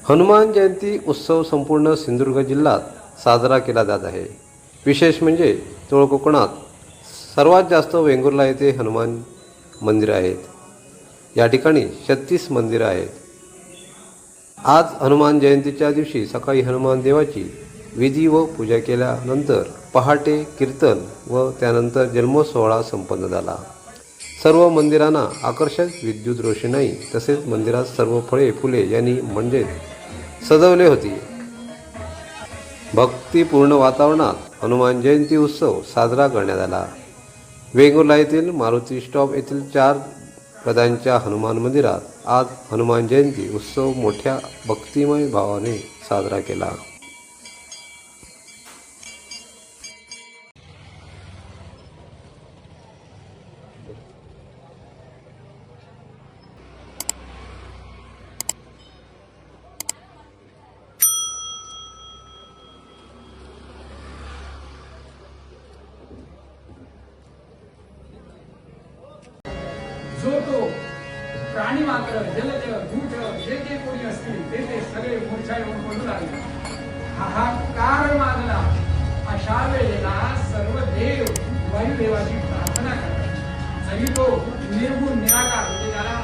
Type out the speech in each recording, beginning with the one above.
हनुमान जयंती उत्सव संपूर्ण सिंधुदुर्ग जिल्ह्यात साजरा केला जात आहे। विशेष म्हणजे तोळ कोकणात सर्वात जास्त वेंगुर्ला येथे हनुमान मंदिरं आहेत। या ठिकाणी 36 मंदिरं आहेत। आज हनुमान जयंतीच्या दिवशी सकाळी हनुमान देवाची विधी व पूजा केल्यानंतर पहाटे कीर्तन व त्यानंतर जन्मसोहळा संपन्न झाला। सर्व मंदिरांना आकर्षक विद्युत रोषणाई तसेच मंदिरात सर्व फळे फुले यांनी म्हणजे सजवले होते। भक्तिपूर्ण वातावरणात हनुमान जयंती उत्सव साजरा करण्यात आला। वेंगुर्ला येथील मारुती स्टॉप येथील 4 गजांच्या हनुमान मंदिरात आज हनुमान जयंती उत्सव मोठ्या भक्तिमय भावाने साजरा केला। जो तो प्राणी मात्र जलदेव भूत जे जे कोणी असतील ते सगळे मूर्छा येऊन पडू लागले। हाहाकार मागला। अशा वेळेला सर्व देव वायुदेवाची प्रार्थना करतात। जरी तो निर्गुण निराकार म्हणजे त्याला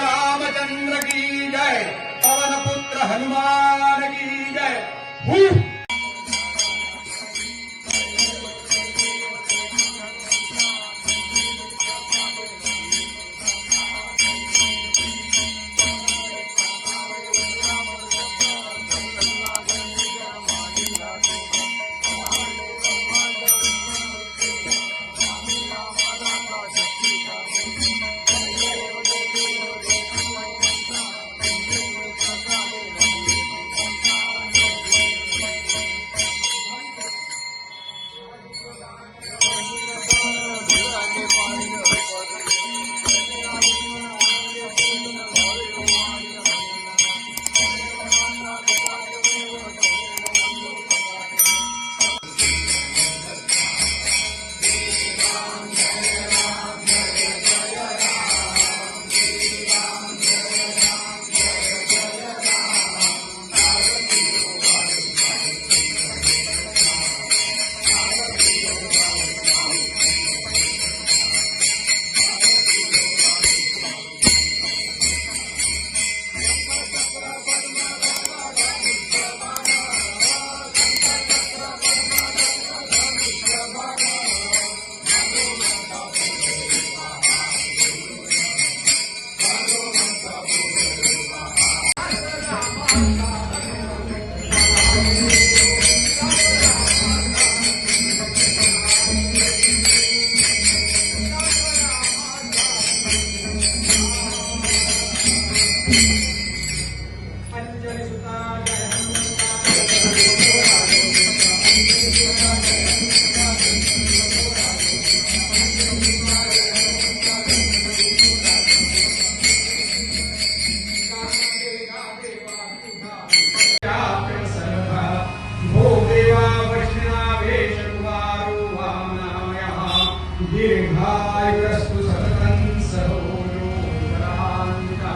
रामचंद्र की जय, पवन पुत्र हनुमान की जय। दीर्घायुरस्तु सततं सरोजोपरान्वितः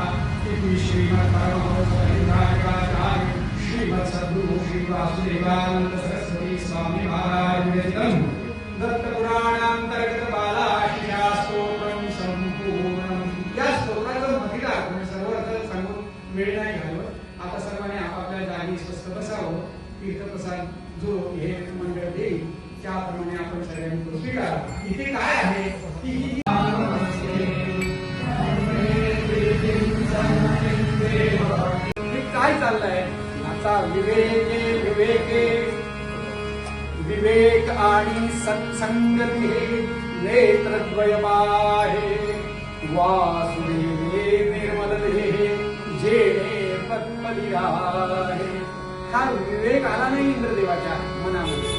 इति श्रीमद्भगवद्गीताचार्य श्रीमत्सद्गुरु श्री वासुदेवानंद सरस्वती स्वामी महाराज विरचितम् दत्तपुराणांतर्गत बालाशिषास्तोत्रं संपूर्णं. या स्तोत्राचं महिला सर्व अर्थ सांगून वेळ नाही घालवत. आता सर्वांनी आपापल्या जागी स्वस्थ बसावं. तीर्थप्रसाद जो हे मंडळ देईल त्याप्रमाणे आपण सगळ्यांनी पृथ्वी करा. इथे काय आहे की हे काय चाललंय आता विवेक आणि सत्संगती नेत्रद्वयमाहे वासुदेवे निर्मलते जेणे पद्मदिराहे. हा विवेक आला नाही इंद्रदेवाच्या मनामध्ये.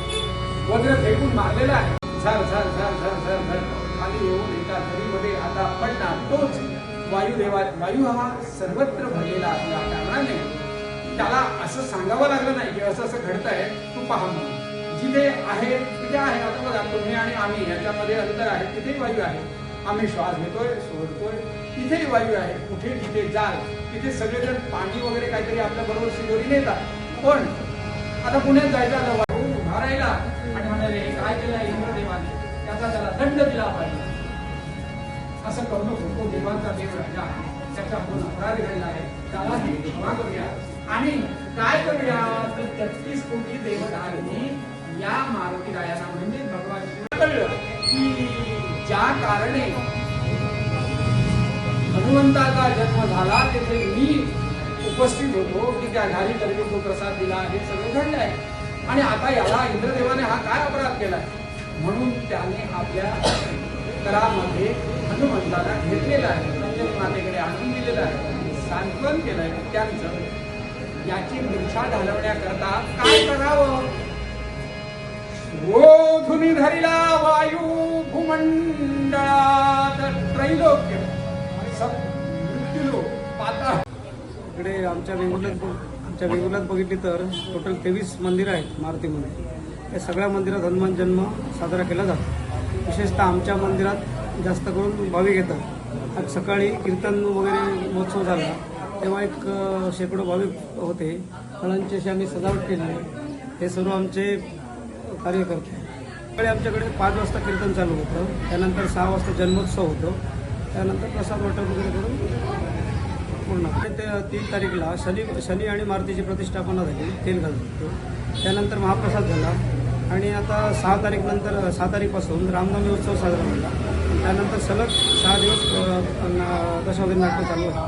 वज्र फेकून मारलेला आहे. झर झर झर झर झर झर खाली येऊन एका झरीमध्ये आता पडणार. तोच वायू हा सर्वत्र भरलेला असल्या कारणाने त्याला असं सांगावं लागलं नाही की असं असं घडतंय तू पहा म्हणून. जिथे आहे तिथे आहे. आता बघा तुम्ही आणि आम्ही याच्यामध्ये अंतर आहे. तिथेही वायू आहे. आम्ही श्वास घेतोय सोडतोय तिथेही वायू आहे. कुठे तिथे जाल तिथे सगळेजण पाणी वगैरे काहीतरी आपल्या बरोबर शिदोरी नेतात. पण आता पुण्यात जायचं आता वायू उभा राहिला आणि म्हणाले काय केलं इंद्रदेवाने त्याचा त्याला दंड दिला पाहिजे. असं करू नको. तो देवांचा देव राजा त्याचा आपण अपराध घडला आहे त्यालाही क्षमा करूया. आणि काय करूया तर 33 कोटी देवतांनी या मारुती रायाला म्हणजे भगवान कळलं की ज्या कारणे हनुमंताचा जन्म झाला तेथे मी उपस्थित होतो की त्या घारी तरी तो प्रसाद दिला हे सगळं घडलंय. आणि आता याला इंद्रदेवाने हा काय अपराध केलाय म्हणून त्याने आपल्या करामध्ये हनुमंताला घेतलेला आहे. प्रत्येक मातेकडे आणून दिलेलं आहे. सांत्वन केलंय त्यांचं. याची मूर्छा घालवण्याकरता काय करावं. ओधुनी धरिला वायू भूमंडळात त्रैलोक्य मृत्यूलोक पाताळ. इकडे आमच्या वेंगुर्ल्यात बघितली तर टोटल 23 मंदिरं आहेत मारुतीमध्ये. या सगळ्या मंदिरात हनुमान जन्म साजरा केला जातो. विशेषतः आमच्या मंदिरात जास्त करून भाविक येतात. आज सकाळी कीर्तन वगैरे महोत्सव झाला तेव्हा एक शेकडो भाविक होते. फळांची अशी आम्ही सजावट केली आहे. हे सर्व आमचे कार्यकर्ते. सकाळी आमच्याकडे 5 वाजता कीर्तन चालू होतं. त्यानंतर 6 वाजता जन्मोत्सव होतो. त्यानंतर प्रसाद वाटप वगैरे करून पूर्ण. 3 तारीखला शनी आणि मारुतीची प्रतिष्ठापना झाली. तेल घालतो. त्यानंतर महाप्रसाद झाला. आणि आता 6 तारीखपासून रामनवमी उत्सव साजरा झाला. त्यानंतर सलग 6 दिवस दशावधी नाट्य चालू आहे.